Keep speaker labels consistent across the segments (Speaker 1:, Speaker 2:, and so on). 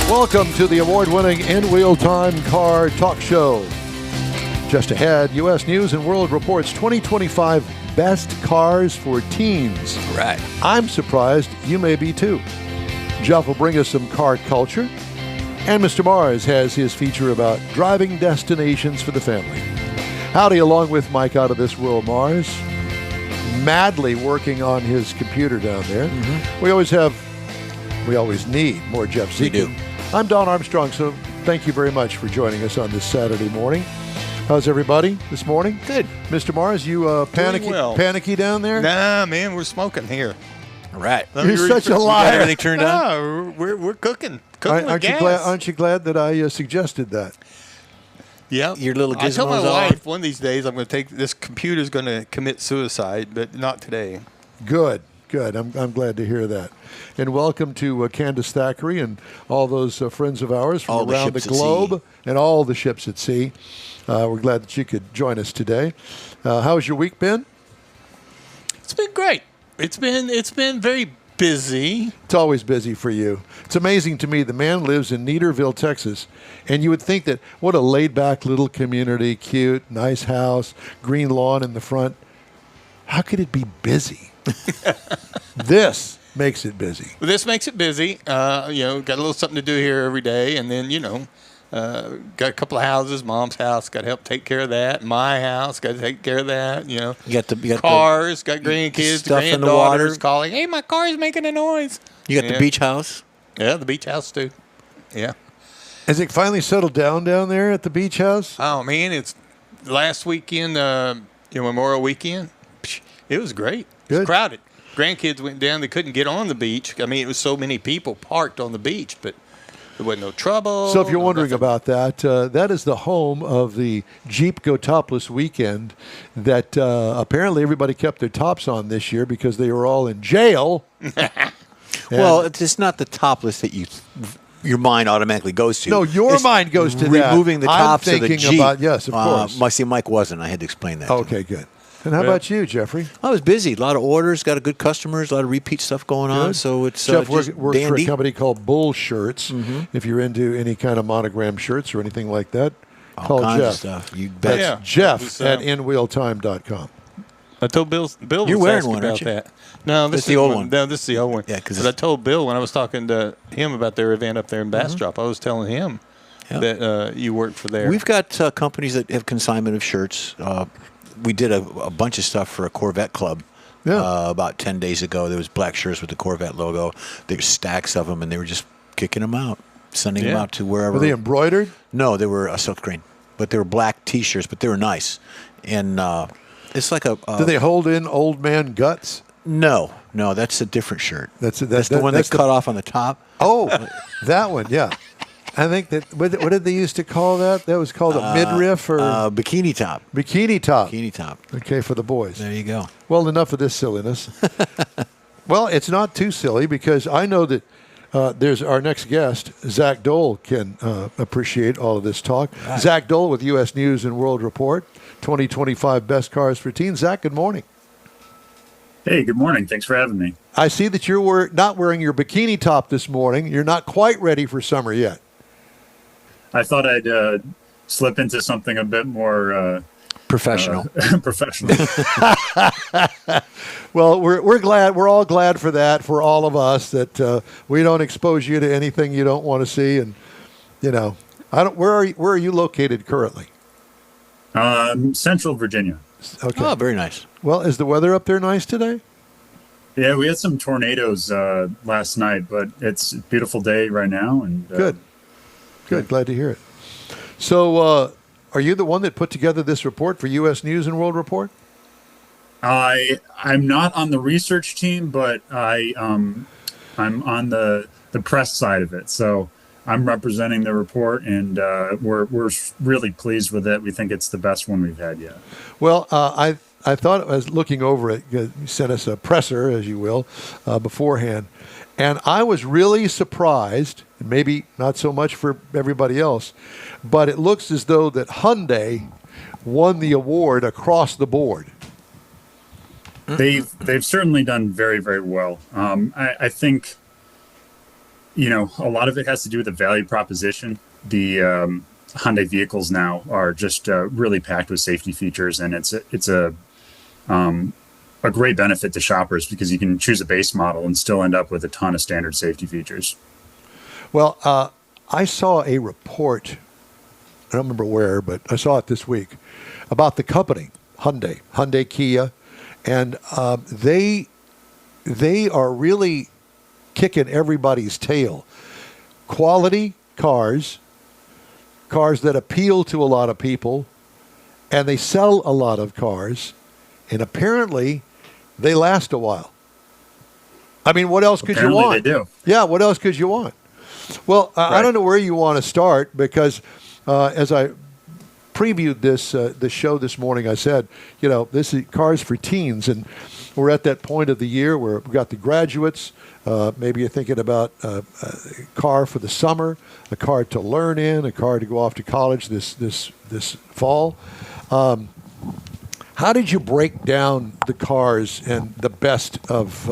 Speaker 1: Welcome to the award-winning InWheelTime Car Talk Show. Just ahead, U.S. News and World Report's 2025 Best Cars for Teens.
Speaker 2: Right.
Speaker 1: I'm surprised you may be too. Jeff will bring us some car culture. And Mr. Mars has his feature about driving destinations for the family. Howdy, along with Mike out of this world, Mars. Madly working on his computer down there. Mm-hmm. We always need more Jeff Zekin.
Speaker 2: We do.
Speaker 1: I'm Don Armstrong, so thank you very much for joining us on this Saturday morning. How's everybody this morning?
Speaker 2: Good.
Speaker 1: Mr. Mars, you panicky down there?
Speaker 3: Nah, man, we're smoking here.
Speaker 2: All right.
Speaker 1: You're such a liar.
Speaker 2: Everything turned on?
Speaker 3: No, we're cooking. Cooking with gas.
Speaker 1: Aren't you glad that I suggested that?
Speaker 3: Yeah.
Speaker 2: Your little gizmos
Speaker 3: I told my
Speaker 2: on?
Speaker 3: wife one of these days I'm going to take this computer's going to commit suicide, but not today.
Speaker 1: Good. I'm glad to hear that. And welcome to Candace Thackeray and all those friends of ours from
Speaker 2: All
Speaker 1: around the globe and all the ships at sea. We're glad that you could join us today. How's your week been?
Speaker 3: It's been great. It's been very busy.
Speaker 1: It's always busy for you. It's amazing to me. The man lives in Neaterville, Texas, and you would think that what a laid-back little community, cute, nice house, green lawn in the front. How could it be busy? This makes it busy.
Speaker 3: Well, this makes it busy. Got a little something to do here every day, and then got a couple of houses. Mom's house, got to help take care of that. My house, got to take care of that.
Speaker 2: You got
Speaker 3: cars, got grandkids,
Speaker 2: stuff in the
Speaker 3: granddaughters
Speaker 2: water.
Speaker 3: calling. Hey, my car's making a noise.
Speaker 2: You got the beach house.
Speaker 3: Yeah, the beach house too. Yeah.
Speaker 1: Has it finally settled down there at the beach house?
Speaker 3: Oh man, it's last weekend, Memorial Weekend. It was great. It was crowded. Grandkids went down. They couldn't get on the beach. I mean, it was so many people parked on the beach, but there wasn't no trouble.
Speaker 1: So if you're wondering about that, that is the home of the Jeep Go Topless weekend that apparently everybody kept their tops on this year because they were all in jail.
Speaker 2: Well, it's not the topless that your mind automatically goes to.
Speaker 1: No, your mind goes to that.
Speaker 2: Removing the tops of the Jeep.
Speaker 1: Yes, of course.
Speaker 2: Mike wasn't. I had to explain that.
Speaker 1: Okay, good. And how about you, Jeffrey?
Speaker 2: I was busy. A lot of orders, got a good customers, a lot of repeat stuff going on. So it's
Speaker 1: Jeff
Speaker 2: just
Speaker 1: works for a
Speaker 2: dandy.
Speaker 1: company called Bull Shirts. Mm-hmm. If you're into any kind of monogram shirts or anything like that, call
Speaker 2: kinds
Speaker 1: Jeff.
Speaker 2: of stuff. You bet.
Speaker 1: That's Jeff at InWheelTime.com.
Speaker 3: I told Bill
Speaker 2: You're
Speaker 3: was
Speaker 2: wearing
Speaker 3: asking
Speaker 2: one,
Speaker 3: about
Speaker 2: aren't you?
Speaker 3: that. No, this
Speaker 2: That's the old one.
Speaker 3: No, this is the old one.
Speaker 2: Yeah, because
Speaker 3: I told Bill when I was talking to him about their event up there in Bastrop, I was telling him that you worked for there.
Speaker 2: We've got companies that have consignment of shirts. We did a bunch of stuff for a Corvette club about 10 days ago. There was black shirts with the Corvette logo. There were stacks of them, and they were just kicking them out, sending them out to wherever.
Speaker 1: Were they embroidered?
Speaker 2: No, they were silk screen, but they were black T-shirts, but they were nice. And it's like a.
Speaker 1: Do they hold in old man guts?
Speaker 2: No, that's a different shirt.
Speaker 1: That's
Speaker 2: the one that cut off on the top.
Speaker 1: Oh, that one, yeah. I think that, what did they used to call that? That was called a midriff or?
Speaker 2: Bikini top.
Speaker 1: Bikini top.
Speaker 2: Bikini top.
Speaker 1: Okay, for the boys.
Speaker 2: There you go.
Speaker 1: Well, enough of this silliness. Well, it's not too silly because I know that there's our next guest, Zach Doell, can appreciate all of this talk. Right. Zach Doell with U.S. News and World Report, 2025 Best Cars for Teens. Zach, good morning.
Speaker 4: Hey, good morning. Thanks for having me.
Speaker 1: I see that you're not wearing your bikini top this morning. You're not quite ready for summer yet.
Speaker 4: I thought I'd slip into something a bit more
Speaker 2: professional.
Speaker 4: Professional.
Speaker 1: Well, we're glad. We're all glad for that. For all of us, that we don't expose you to anything you don't want to see. And I don't. Where are you located currently?
Speaker 4: Central Virginia.
Speaker 1: Okay.
Speaker 2: Oh, very nice.
Speaker 1: Well, is the weather up there nice today?
Speaker 4: Yeah, we had some tornadoes last night, but it's a beautiful day right now. And
Speaker 1: Good. Glad to hear it. So, are you the one that put together this report for U.S. News and World Report?
Speaker 4: I'm not on the research team, but I'm on the press side of it. So I'm representing the report, and we're really pleased with it. We think it's the best one we've had yet.
Speaker 1: Well, I thought I was looking over it. You sent us a presser, as you will, beforehand. And I was really surprised, maybe not so much for everybody else, but it looks as though that Hyundai won the award across the board.
Speaker 4: They've certainly done very, very well. I think, a lot of it has to do with the value proposition. The Hyundai vehicles now are just really packed with safety features, and it's a great benefit to shoppers because you can choose a base model and still end up with a ton of standard safety features.
Speaker 1: Well, I saw a report, I don't remember where, but I saw it this week, about the company, Hyundai Kia, and they are really kicking everybody's tail. Quality cars that appeal to a lot of people, and they sell a lot of cars, and apparently they last a while. I mean, what else could you want?
Speaker 4: They do.
Speaker 1: Yeah, what else could you want? Well,
Speaker 4: Right.
Speaker 1: I don't know where you want to start because as I previewed this show this morning, I said, this is cars for teens, and we're at that point of the year where we've got the graduates. Maybe you're thinking about a car for the summer, a car to learn in, a car to go off to college this fall. How did you break down the cars and the best of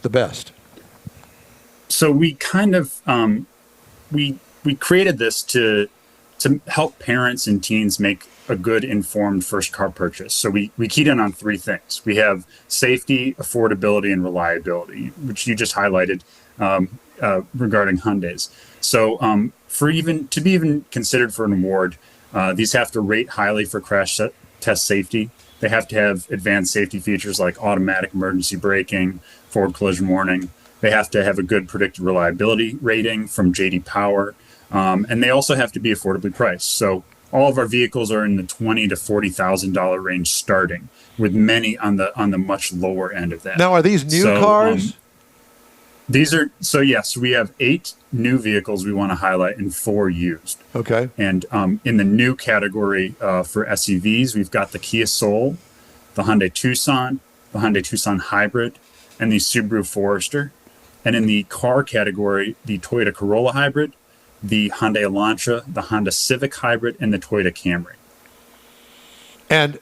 Speaker 1: the best?
Speaker 4: So we kind of we created this to help parents and teens make a good informed first car purchase. So we keyed in on three things. We have safety, affordability, and reliability, which you just highlighted regarding Hyundais. So to be even considered for an award, these have to rate highly for crash test safety. They have to have advanced safety features like automatic emergency braking, forward collision warning. They have to have a good predicted reliability rating from J.D. Power. And they also have to be affordably priced. So all of our vehicles are in the $20,000 to $40,000 range starting, with many on the much lower end of that.
Speaker 1: Now, are these new cars?
Speaker 4: Yes, we have 8 new vehicles we want to highlight and 4 used.
Speaker 1: Okay.
Speaker 4: And in the new category for SUVs, we've got the Kia Soul, the Hyundai Tucson, the Hyundai Tucson Hybrid, and the Subaru Forester. And in the car category, the Toyota Corolla Hybrid, the Hyundai Elantra, the Honda Civic Hybrid, and the Toyota Camry.
Speaker 1: And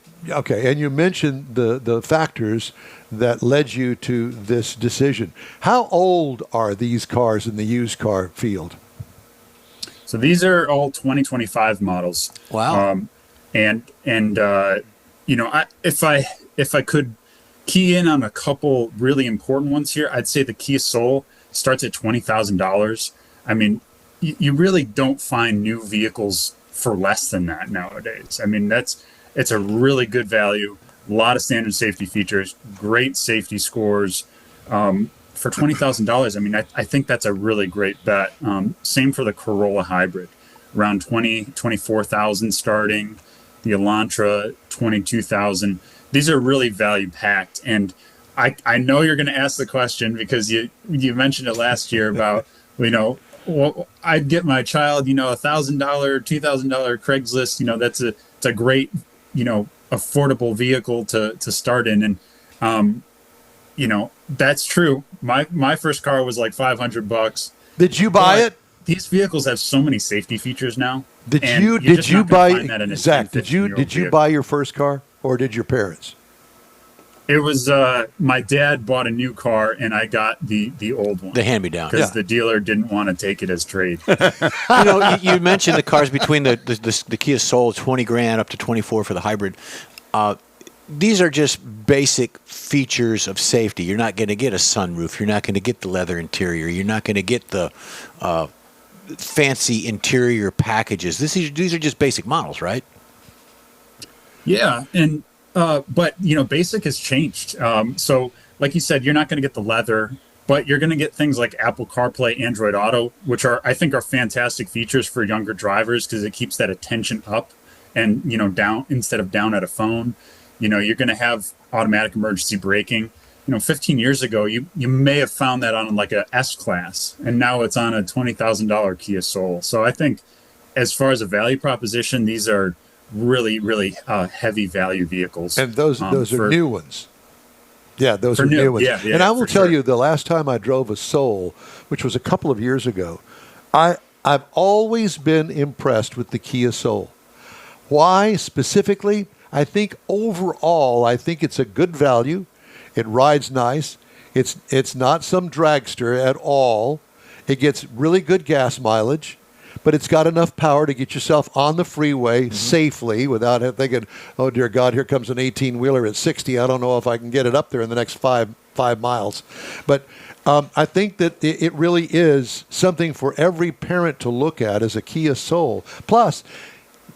Speaker 1: you mentioned the factors that led you to this decision. How old are these cars in the used car field?
Speaker 4: So these are all 2025 models.
Speaker 2: Wow.
Speaker 4: If I could key in on a couple really important ones here, I'd say the Kia Soul starts at $20,000. I mean, you really don't find new vehicles for less than that nowadays. I mean, it's a really good value, a lot of standard safety features, great safety scores. For $20,000, I mean, I think that's a really great bet. Same for the Corolla Hybrid, around $24,000 starting. The Elantra, $22,000. These are really value packed, and I know you're going to ask the question because you mentioned it last year about I'd get my child $1,000, $2,000 Craigslist. It's a great affordable vehicle to start in, and that's true. My first car was like $500.
Speaker 1: Did you buy it?
Speaker 4: These vehicles have so many safety features now.
Speaker 1: Did you buy Zach? Did you buy your first car, or did your parents?
Speaker 4: It was my dad bought a new car, and I got the old one,
Speaker 2: the hand-me-down,
Speaker 4: because the dealer didn't want to take it as trade.
Speaker 2: You mentioned the cars between the Kia Soul, $20,000 up to $24,000 for the hybrid. These are just basic features of safety. You're not going to get a sunroof. You're not going to get the leather interior. You're not going to get the fancy interior packages. These are just basic models, right?
Speaker 4: Yeah, and but basic has changed. So, like you said, you're not going to get the leather, but you're going to get things like Apple CarPlay, Android Auto, which I think are fantastic features for younger drivers because it keeps that attention up and down instead of down at a phone. You're going to have automatic emergency braking. 15 years ago, you may have found that on like a S-Class, and now it's on a $20,000 Kia Soul. So I think as far as a value proposition, these are really, really heavy value vehicles.
Speaker 1: And those are new ones. Yeah, those are new ones.
Speaker 4: Yeah,
Speaker 1: and I will tell you, the last time I drove a Soul, which was a couple of years ago, I've always been impressed with the Kia Soul. Why specifically? I think overall, it's a good value. It rides nice. It's not some dragster at all. It gets really good gas mileage, but it's got enough power to get yourself on the freeway safely without thinking, oh, dear God, here comes an 18-wheeler at 60. I don't know if I can get it up there in the next five miles. But I think that it really is something for every parent to look at as a Kia Soul. Plus,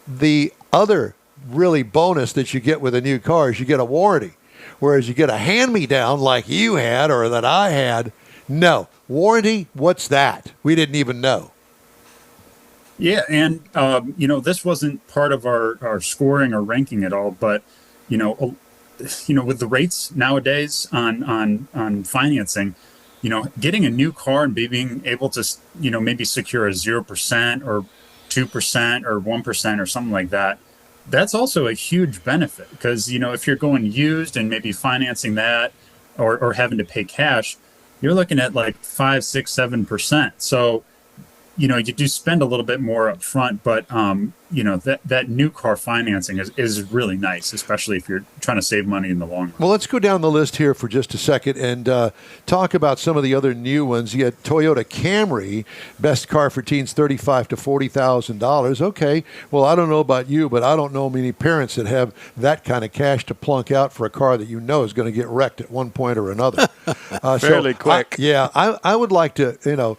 Speaker 1: the other really bonus that you get with a new car is you get a warranty. Whereas you get a hand-me-down like you had or that I had, no. Warranty, what's that? We didn't even know.
Speaker 4: Yeah, and this wasn't part of our scoring or ranking at all, but with the rates nowadays on financing, getting a new car and being able to maybe secure a 0% or 2% or 1% or something like that, that's also a huge benefit because if you're going used and maybe financing that or having to pay cash, you're looking at like 5, 6, 7%. So you do spend a little bit more up front, but that new car financing is really nice, especially if you're trying to save money in the long run.
Speaker 1: Well, let's go down the list here for just a second and talk about some of the other new ones. You had Toyota Camry, best car for teens, $35,000 to $40,000. Okay, well, I don't know about you, but I don't know many parents that have that kind of cash to plunk out for a car that is going to get wrecked at one point or another.
Speaker 3: Fairly quick.
Speaker 1: I would like to,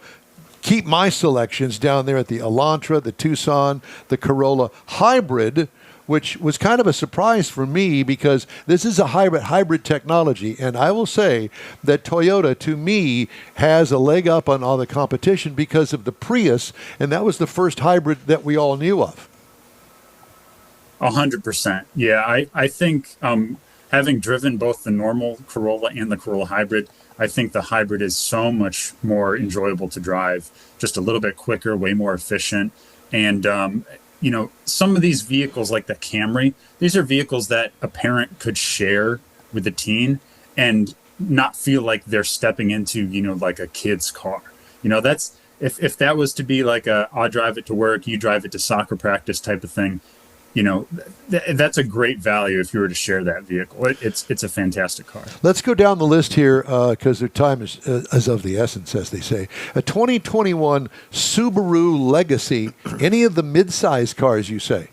Speaker 1: keep my selections down there at the Elantra, the Tucson, the Corolla Hybrid, which was kind of a surprise for me because this is a hybrid technology. And I will say that Toyota, to me, has a leg up on all the competition because of the Prius, and that was the first hybrid that we all knew of.
Speaker 4: 100%. Yeah, I think having driven both the normal Corolla and the Corolla Hybrid, I think the hybrid is so much more enjoyable to drive, just a little bit quicker, way more efficient. And, some of these vehicles like the Camry, these are vehicles that a parent could share with the teen and not feel like they're stepping into, like a kid's car. That's if that was to be like I'll drive it to work, you drive it to soccer practice type of thing. That's a great value if you were to share that vehicle. It's a fantastic car.
Speaker 1: Let's go down the list here because their time is of the essence, as they say. A 2021 Subaru Legacy. Any of the mid-size cars, you say?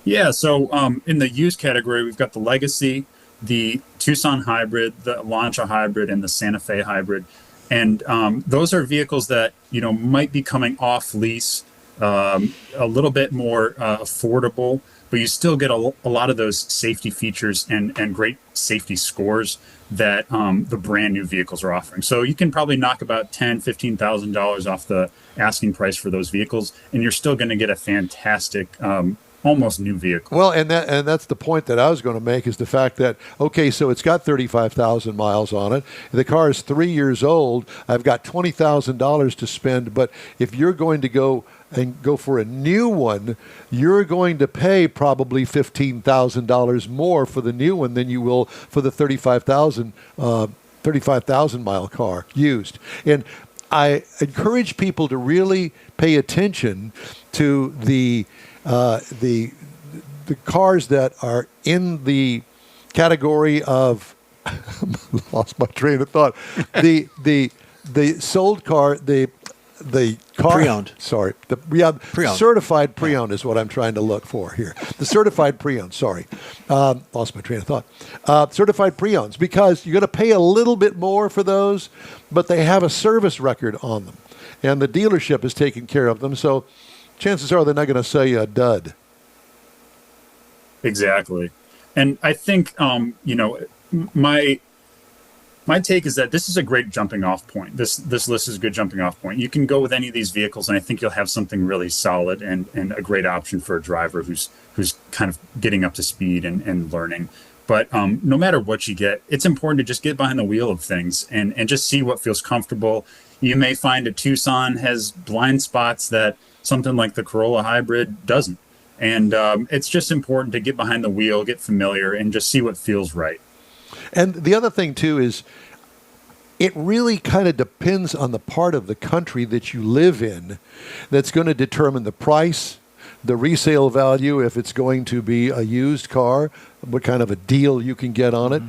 Speaker 4: Yeah, so in the used category, we've got the Legacy, the Tucson Hybrid, the Elantra Hybrid, and the Santa Fe Hybrid. And those are vehicles that, might be coming off lease, a little bit more affordable, but you still get a lot of those safety features and great safety scores that the brand new vehicles are offering. So you can probably knock about $10,000, $15,000 off the asking price for those vehicles, and you're still going to get a fantastic almost new vehicle.
Speaker 1: Well, and that's the point that I was going to make is the fact that, okay, so it's got 35,000 miles on it. The car is 3 years old. I've got $20,000 to spend, but if you're going to go for a new one, you're going to pay probably $15,000 more for the new one than you will for the 35,000 mile car used. And I encourage people to really pay attention to the cars that are in the category of lost my train of thought. The sold car, the car
Speaker 2: pre-owned.
Speaker 1: Sorry,
Speaker 2: pre-owned.
Speaker 1: Certified pre-owned is what I'm trying to look for here. The certified pre-owned. Sorry, lost my train of thought. Certified pre-owns, because you're going to pay a little bit more for those, but they have a service record on them, and the dealership is taking care of them. So chances are they're not going to sell you a dud.
Speaker 4: Exactly, and I think my take is that this is a great jumping off point. This list is a good jumping off point. You can go with any of these vehicles, and I think you'll have something really solid and a great option for a driver who's kind of getting up to speed and learning. But no matter what you get, it's important to just get behind the wheel of things and just see what feels comfortable. You may find a Tucson has blind spots that something like the Corolla Hybrid doesn't. And it's just important to get behind the wheel, get familiar, and just see what feels right.
Speaker 1: And the other thing, too, is it really kind of depends on the part of the country that you live in that's going to determine the price, the resale value, if it's going to be a used car, what kind of a deal you can get on it.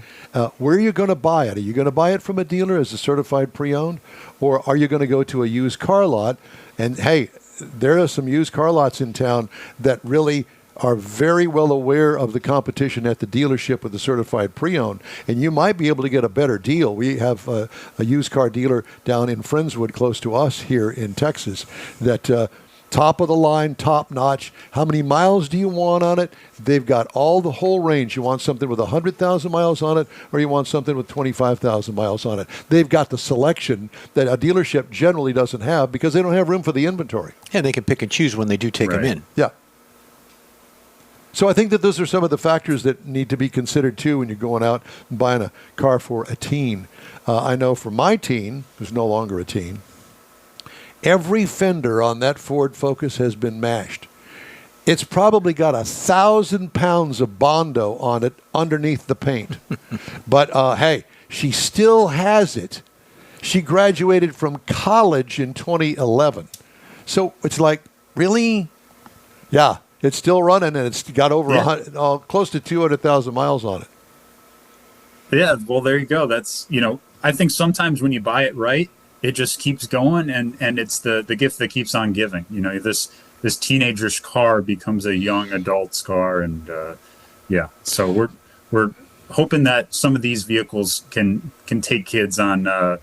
Speaker 1: Where are you going to buy it? Are you going to buy it from a dealer as a certified pre-owned? Or are you going to go to a used car lot? And, hey, there are some used car lots in town that really are very well aware of the competition at the dealership with the certified pre-owned, and you might be able to get a better deal. We have a used car dealer down in Friendswood, close to us here in Texas, that top of the line, top notch. How many miles do you want on it? They've got all the whole range. You want something with 100,000 miles on it, or you want something with 25,000 miles on it. They've got the selection that a dealership generally doesn't have because they don't have room for the inventory.
Speaker 2: Yeah, they can pick and choose when they do take them in.
Speaker 1: Yeah. So I think that those are some of the factors that need to be considered, too, when you're going out and buying a car for a teen. I know for my teen, who's no longer a teen, every fender on that Ford Focus has been mashed. It's probably got 1,000 pounds of Bondo on it underneath the paint. But, hey, she still has it. She graduated from college in 2011. So it's like, really? Yeah. It's still running, and it's got over close to 200,000 miles on it.
Speaker 4: Yeah, well, there you go. That's, I think sometimes when you buy it right, it just keeps going, and it's the gift that keeps on giving. This teenager's car becomes a young adult's car, and so we're hoping that some of these vehicles can take kids on a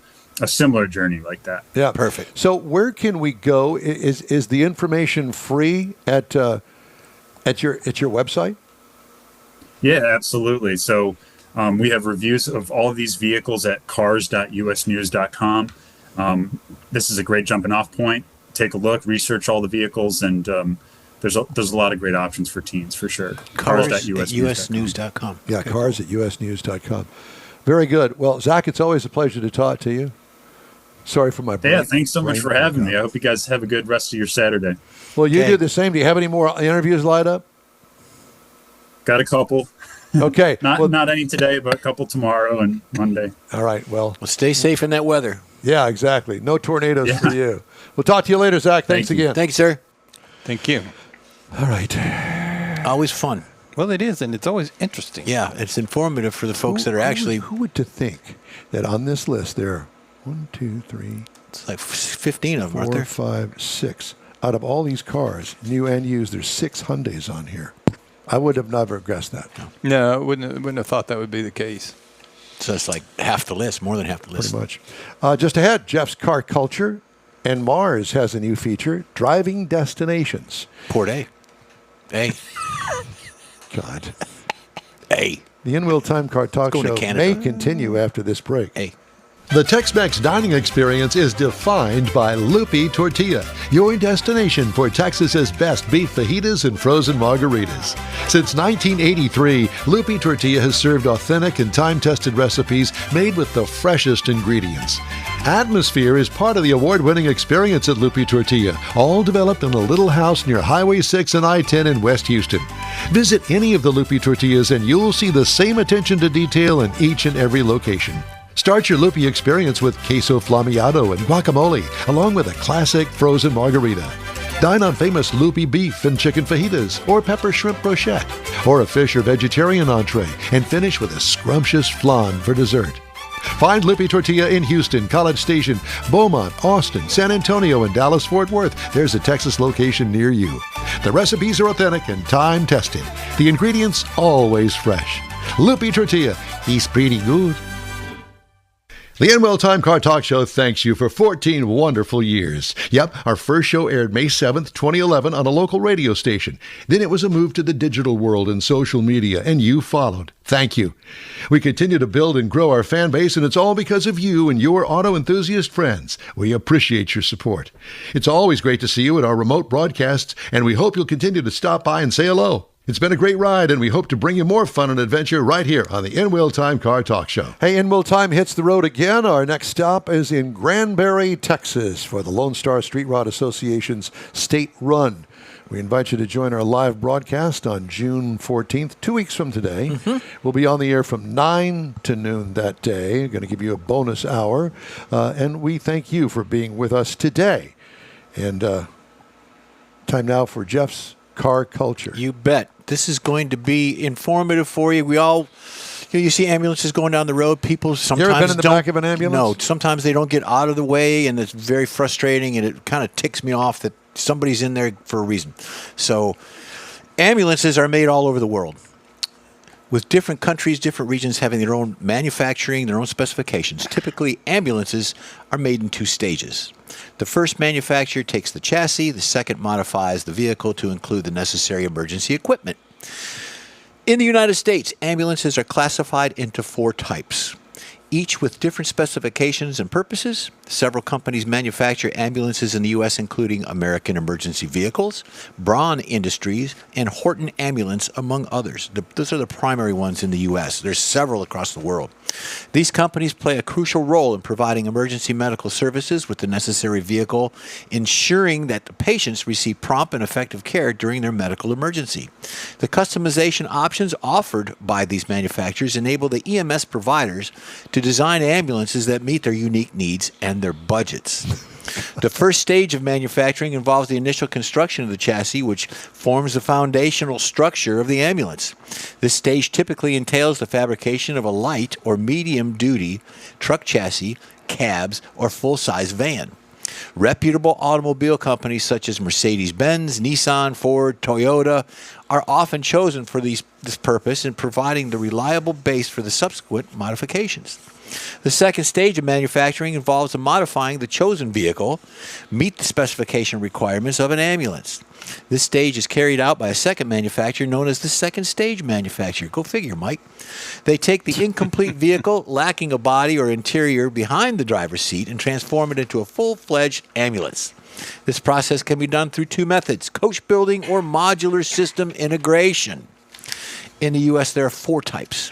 Speaker 4: similar journey like that.
Speaker 1: Yeah, perfect. So where can we go? Is the information free at your website?
Speaker 4: Yeah, absolutely. So we have reviews of all of these vehicles at cars.usnews.com. This is a great jumping off point. Take a look, research all the vehicles, and there's a lot of great options for teens for sure.
Speaker 2: Cars.usnews.com.
Speaker 1: Yeah, cars.usnews.com. Very good. Well, Zach, it's always a pleasure to talk to you. Sorry for my brain.
Speaker 4: Yeah, thanks so much for having me. I hope you guys have a good rest of your Saturday.
Speaker 1: Well, you do the same. Do you have any more interviews lined up?
Speaker 4: Got a couple.
Speaker 1: Okay.
Speaker 4: Not any today, but a couple tomorrow and Monday.
Speaker 1: All right. Well,
Speaker 2: stay safe in that weather.
Speaker 1: Yeah, exactly. No tornadoes for you. We'll talk to you later, Zach. Thanks again.
Speaker 2: Thanks, sir.
Speaker 3: Thank you.
Speaker 1: All right.
Speaker 2: Always fun.
Speaker 3: Well, it is, and it's always interesting.
Speaker 2: Yeah, it's informative for the folks that are actually...
Speaker 1: Who would to think that on this list there are 1, 2, 3...
Speaker 2: It's like 15 of them, aren't there?
Speaker 1: 4, 5, 6. Out of all these cars, new and used, there's 6 Hyundais on here. I would have never guessed that.
Speaker 3: No, I wouldn't have thought that would be the case.
Speaker 2: So it's like half the list, more than half the list.
Speaker 1: Pretty much. Just ahead, Jeff's Car Culture, and Mars has a new feature, Driving Destinations.
Speaker 2: Port A. A.
Speaker 1: God.
Speaker 2: A.
Speaker 1: The InWheelTime Car Talk Show may continue after this break.
Speaker 2: A.
Speaker 1: The Tex-Mex dining experience is defined by Lupi Tortilla, your destination for Texas's best beef fajitas and frozen margaritas. Since 1983, Lupi Tortilla has served authentic and time-tested recipes made with the freshest ingredients. Atmosphere is part of the award-winning experience at Lupi Tortilla, all developed in a little house near Highway 6 and I-10 in West Houston. Visit any of the Lupi Tortillas and you'll see the same attention to detail in each and every location. Start your Lupi experience with queso flammeado and guacamole, along with a classic frozen margarita. Dine on famous Lupi beef and chicken fajitas, or pepper shrimp brochette, or a fish or vegetarian entree, and finish with a scrumptious flan for dessert. Find Lupi Tortilla in Houston, College Station, Beaumont, Austin, San Antonio, and Dallas-Fort Worth. There's a Texas location near you. The recipes are authentic and time-tested. The ingredients always fresh. Lupi Tortilla, he's pretty good. The InWheelTime Car Talk Show thanks you for 14 wonderful years. Yep, our first show aired May 7th, 2011 on a local radio station. Then it was a move to the digital world and social media, and you followed. Thank you. We continue to build and grow our fan base, and it's all because of you and your auto enthusiast friends. We appreciate your support. It's always great to see you at our remote broadcasts, and we hope you'll continue to stop by and say hello. It's been a great ride, and we hope to bring you more fun and adventure right here on the InWheelTime Car Talk Show. Hey, InWheelTime hits the road again. Our next stop is in Granbury, Texas for the Lone Star Street Rod Association's State Run. We invite you to join our live broadcast on June 14th, 2 weeks from today. Mm-hmm. We'll be on the air from 9 to noon that day. We're going to give you a bonus hour, and we thank you for being with us today. And time now for Jeff's car culture.
Speaker 2: You bet. This is going to be informative for you. We all, you see ambulances going down the road. People sometimes
Speaker 1: you ever been in the
Speaker 2: don't,
Speaker 1: back of an ambulance?
Speaker 2: No. Sometimes they don't get out of the way, and it's very frustrating, and it kind of ticks me off that somebody's in there for a reason. So ambulances are made all over the world, with different countries, different regions having their own manufacturing, their own specifications. Typically, ambulances are made in 2 stages. The first manufacturer takes the chassis. The second modifies the vehicle to include the necessary emergency equipment. In the United States, ambulances are classified into 4 types, each with different specifications and purposes. Several companies manufacture ambulances in the U.S., including American Emergency Vehicles, Braun Industries, and Horton Ambulance, among others. Those are the primary ones in the U.S. There's several across the world. These companies play a crucial role in providing emergency medical services with the necessary vehicle, ensuring that the patients receive prompt and effective care during their medical emergency. The customization options offered by these manufacturers enable the EMS providers to design ambulances that meet their unique needs and their budgets. The first stage of manufacturing involves the initial construction of the chassis, which forms the foundational structure of the ambulance. This stage typically entails the fabrication of a light or medium-duty truck chassis, cabs, or full-size van. Reputable automobile companies such as Mercedes-Benz, Nissan, Ford, Toyota are often chosen for this purpose in providing the reliable base for the subsequent modifications. The second stage of manufacturing involves modifying the chosen vehicle meet the specification requirements of an ambulance. This stage is carried out by a second manufacturer known as the second stage manufacturer. Go figure, Mike. They take the incomplete vehicle lacking a body or interior behind the driver's seat and transform it into a full-fledged ambulance. This process can be done through 2 methods, coach building or modular system integration. In the U.S., there are 4 types.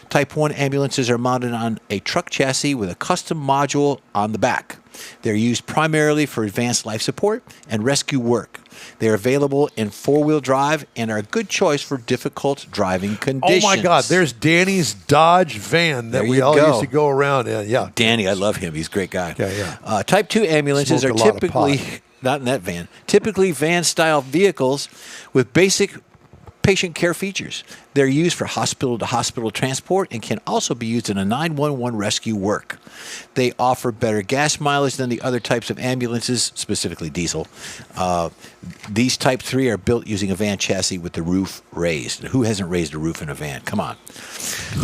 Speaker 2: Type 1 ambulances are mounted on a truck chassis with a custom module on the back. They're used primarily for advanced life support and rescue work. They're available in 4-wheel drive and are a good choice for difficult driving conditions.
Speaker 1: Oh, my God. There's Danny's Dodge van that we all used to go around in. Yeah.
Speaker 2: Danny, I love him. He's a great guy.
Speaker 1: Yeah.
Speaker 2: Type 2 ambulances
Speaker 1: Smoked
Speaker 2: are
Speaker 1: a lot of
Speaker 2: typically,
Speaker 1: pot.
Speaker 2: not in that van, typically van-style vehicles with basic patient care features. They're used for hospital-to-hospital transport and can also be used in a 911 rescue work. They offer better gas mileage than the other types of ambulances, specifically diesel. These Type 3 are built using a van chassis with the roof raised. Who hasn't raised a roof in a van? Come on.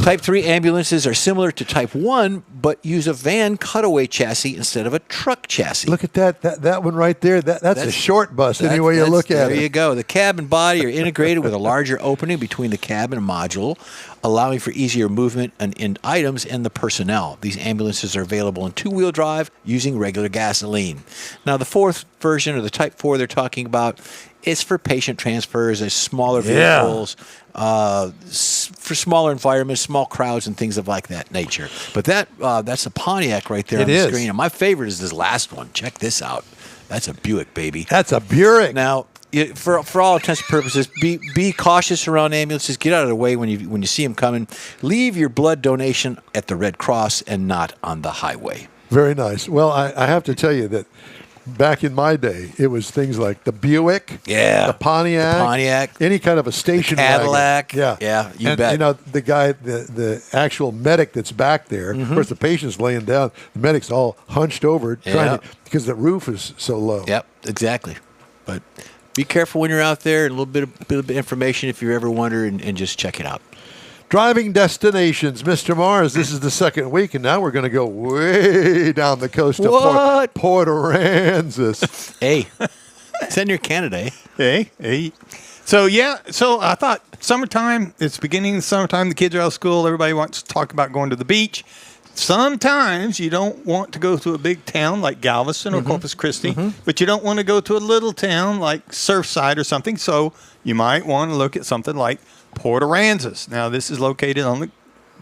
Speaker 2: Type 3 ambulances are similar to Type 1, but use a van cutaway chassis instead of a truck chassis.
Speaker 1: Look at that one right there. That's a short bus any way you look at it.
Speaker 2: There you go. The cab and body are integrated with a larger opening between the cab and module, allowing for easier movement in items and the personnel. These ambulances are available in 2-wheel drive using regular gasoline. Now, the 4th version, or the Type 4 they're talking about, is for patient transfers as smaller vehicles, for smaller environments, small crowds, and things of like that nature. But that's a Pontiac right there on the screen. And my favorite is this last one. Check this out. That's a Buick, baby.
Speaker 1: That's a Buick.
Speaker 2: Now, for all intents and purposes, be cautious around ambulances. Get out of the way when you see them coming. Leave your blood donation at the Red Cross and not on the highway.
Speaker 1: Very nice. Well, I have to tell you that back in my day, it was things like the Buick, the Pontiac, any kind of a station
Speaker 2: Cadillac.
Speaker 1: wagon.
Speaker 2: You bet.
Speaker 1: You know, the guy, the actual medic that's back there, of course, the patient's laying down. The medic's all hunched over because the roof is so low.
Speaker 2: Yep, exactly. But be careful when you're out there, and a little bit of information if you ever wonder, and just check it out.
Speaker 1: Driving destinations, Mr. Mars. This is the 2nd week, and now we're going to go way down the coast of Port Aransas.
Speaker 2: Hey, it's near Canada, eh?
Speaker 3: Hey. So I thought summertime, it's beginning of summertime, the kids are out of school, everybody wants to talk about going to the beach. Sometimes you don't want to go to a big town like Galveston or Corpus Christi, but you don't want to go to a little town like Surfside or something, so you might want to look at something like Port Aransas. Now, this is located on the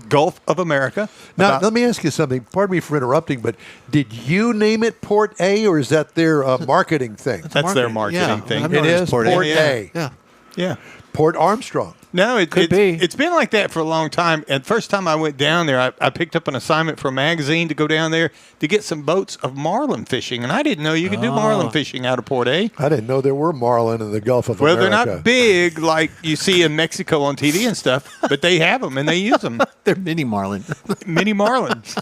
Speaker 3: Gulf of America.
Speaker 1: Now, let me ask you something. Pardon me for interrupting, but did you name it Port A, or is that their marketing thing?
Speaker 3: That's their marketing thing.
Speaker 1: It is Port A.
Speaker 3: Yeah.
Speaker 1: Port Armstrong.
Speaker 3: No,
Speaker 2: Could be.
Speaker 3: It's been like that for a long time. And first time I went down there, I picked up an assignment for a magazine to go down there to get some boats of marlin fishing. And I didn't know you could do marlin fishing out of Port A.
Speaker 1: I didn't know there were marlin in the Gulf of America.
Speaker 3: Well, they're not big like you see in Mexico on TV and stuff, but they have them and they use them.
Speaker 2: They're mini marlin.
Speaker 3: Mini marlins.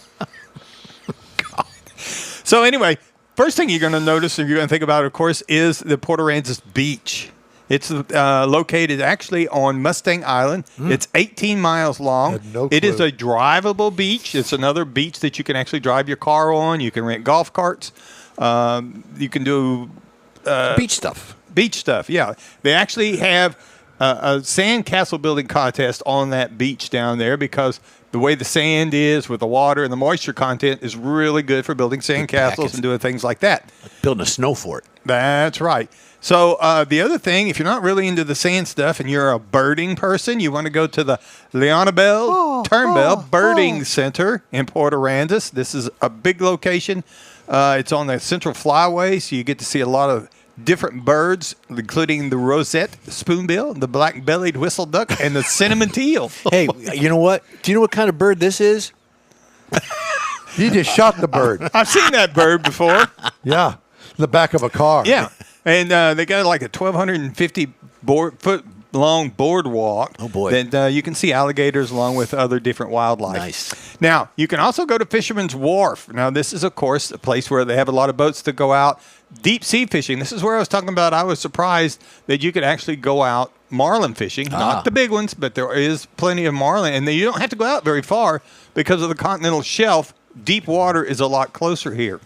Speaker 3: So anyway, first thing you're going to notice and you're going to think about, of course, is the Port Aransas Beach. It's located actually on Mustang Island. It's 18 miles long. It is a drivable beach. It's another beach that you can actually drive your car on. You can rent golf carts. You can do
Speaker 2: Beach stuff.
Speaker 3: Beach stuff, yeah. They actually have a sand castle building contest on that beach down there because the way the sand is with the water and the moisture content is really good for building sand castles and doing things like that.
Speaker 2: Building a snow fort.
Speaker 3: That's right. So the other thing, if you're not really into the sand stuff and you're a birding person, you want to go to the Leonabelle Turnbell Birding Center in Port Aransas. This is a big location. It's on the Central Flyway, so you get to see a lot of different birds, including the rosette spoonbill, the black-bellied whistle duck, and the cinnamon teal.
Speaker 2: Hey, you know what? Do you know what kind of bird this is?
Speaker 1: You just shot the bird.
Speaker 3: I've seen that bird before.
Speaker 1: Yeah, the back of a car.
Speaker 3: Yeah, and they got like a 1,250 foot long boardwalk.
Speaker 2: Oh, boy.
Speaker 3: That you can see alligators along with other different wildlife.
Speaker 2: Nice.
Speaker 3: Now, you can also go to Fisherman's Wharf. Now, this is, of course, a place where they have a lot of boats that go out deep sea fishing. This is where I was talking about. I was surprised that you could actually go out marlin fishing. Not the big ones, but there is plenty of marlin. And you don't have to go out very far because of the continental shelf. Deep water is a lot closer here.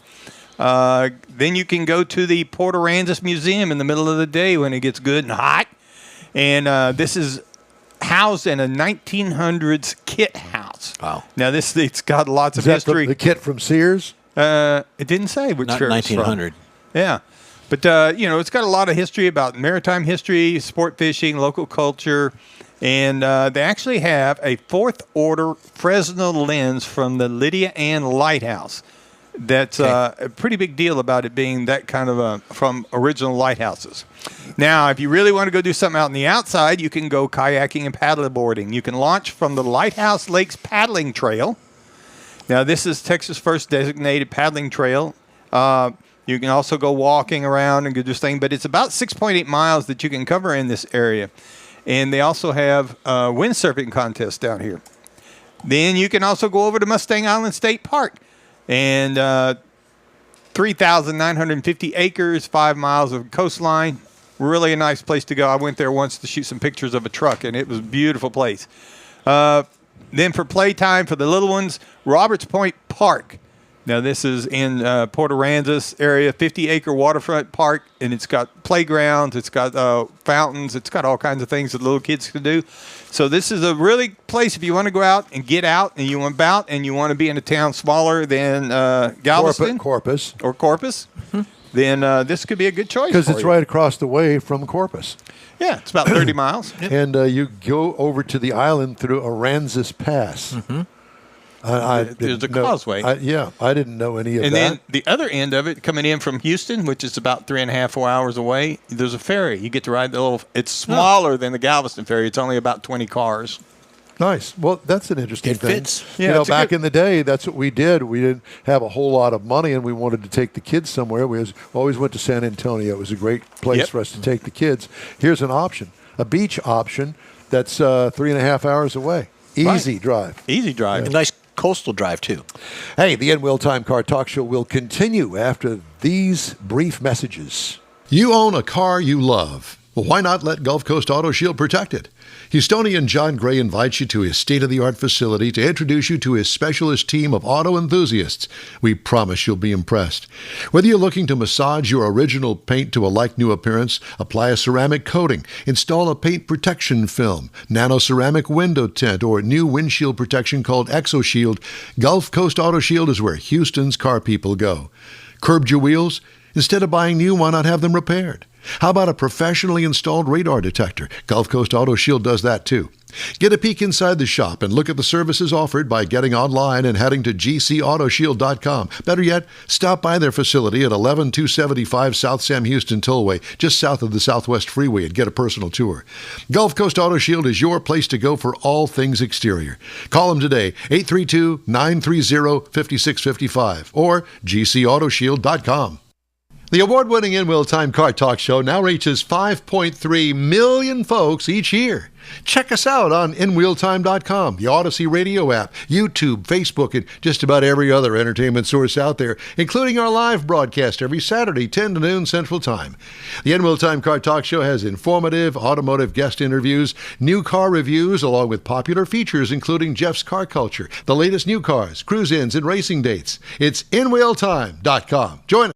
Speaker 3: Then you can go to the Port Aransas Museum in the middle of the day when it gets good and hot. And this is housed in a 1900s kit house.
Speaker 2: Wow.
Speaker 3: Now, it's got lots of
Speaker 1: Is that
Speaker 3: history.
Speaker 1: the kit from Sears?
Speaker 3: It didn't say which
Speaker 2: Not
Speaker 3: church it's from.
Speaker 2: 1900.
Speaker 3: Yeah. But, it's got a lot of history about maritime history, sport fishing, local culture. And they actually have a fourth-order Fresnel lens from the Lydia Ann Lighthouse. That's a pretty big deal about it being that kind of from original lighthouses. Now, if you really want to go do something out on the outside, you can go kayaking and paddleboarding. You can launch from the Lighthouse Lakes Paddling Trail. Now, this is Texas' first designated paddling trail. You can also go walking around and do this thing, but it's about 6.8 miles that you can cover in this area. And they also have a windsurfing contest down here. Then you can also go over to Mustang Island State Park. And 3,950 acres, 5 miles of coastline. Really a nice place to go. I went there once to shoot some pictures of a truck, and it was a beautiful place. Then for playtime for the little ones, Roberts Point Park. Now, this is in Port Aransas area, 50-acre waterfront park, and it's got playgrounds, it's got fountains, it's got all kinds of things that little kids can do. So this is a really place if you want to go out and get out, and you want about, and you want to be in a town smaller than Galveston
Speaker 1: Corpus.
Speaker 3: or Corpus. Then this could be a good choice
Speaker 1: Because it's
Speaker 3: you.
Speaker 1: right across the way from Corpus.
Speaker 3: Yeah, it's about 30 miles.
Speaker 1: And you go over to the island through Aransas Pass.
Speaker 3: Mm-hmm. There's a
Speaker 1: know-
Speaker 3: causeway.
Speaker 1: I didn't know any of
Speaker 3: And
Speaker 1: that.
Speaker 3: then the other end of it, coming in from Houston, which is about 3.5, 4 hours away, there's a ferry. You get to ride the little. It's smaller than the Galveston ferry. It's only about 20 cars.
Speaker 1: Nice. Well, that's an interesting
Speaker 2: It
Speaker 1: thing.
Speaker 2: fits.
Speaker 3: Yeah, it's a
Speaker 1: back
Speaker 3: good-
Speaker 1: in the day, that's what we did. We didn't have a whole lot of money, and we wanted to take the kids somewhere. We always went to San Antonio. It was a great place
Speaker 3: Yep.
Speaker 1: for us to take the kids. Here's an option, a beach option that's 3.5 hours away. Easy
Speaker 3: Right.
Speaker 1: drive.
Speaker 3: Easy drive.
Speaker 2: A nice coastal drive, too.
Speaker 1: Hey, the InWheelTime Car Talk Show will continue after these brief messages.
Speaker 5: You own a car you love. Well, why not let Gulf Coast Auto Shield protect it? Houstonian John Gray invites you to his state-of-the-art facility to introduce you to his specialist team of auto enthusiasts. We promise you'll be impressed. Whether you're looking to massage your original paint to a like-new appearance, apply a ceramic coating, install a paint protection film, nano-ceramic window tint, or new windshield protection called ExoShield, Gulf Coast Auto Shield is where Houston's car people go. Curbed your wheels? Instead of buying new, why not have them repaired? How about a professionally installed radar detector? Gulf Coast Auto Shield does that too. Get a peek inside the shop and look at the services offered by getting online and heading to gcautoshield.com. Better yet, stop by their facility at 11275 South Sam Houston Tollway, just south of the Southwest Freeway, and get a personal tour. Gulf Coast Auto Shield is your place to go for all things exterior. Call them today, 832-930-5655 or gcautoshield.com. The award-winning InWheelTime Car Talk Show now reaches 5.3 million folks each year. Check us out on InWheelTime.com, the Odyssey Radio app, YouTube, Facebook, and just about every other entertainment source out there, including our live broadcast every Saturday, 10 to noon Central Time. The InWheelTime Car Talk Show has informative automotive guest interviews, new car reviews, along with popular features including Jeff's Car Culture, the latest new cars, cruise-ins, and racing dates. It's InWheelTime.com. Join us.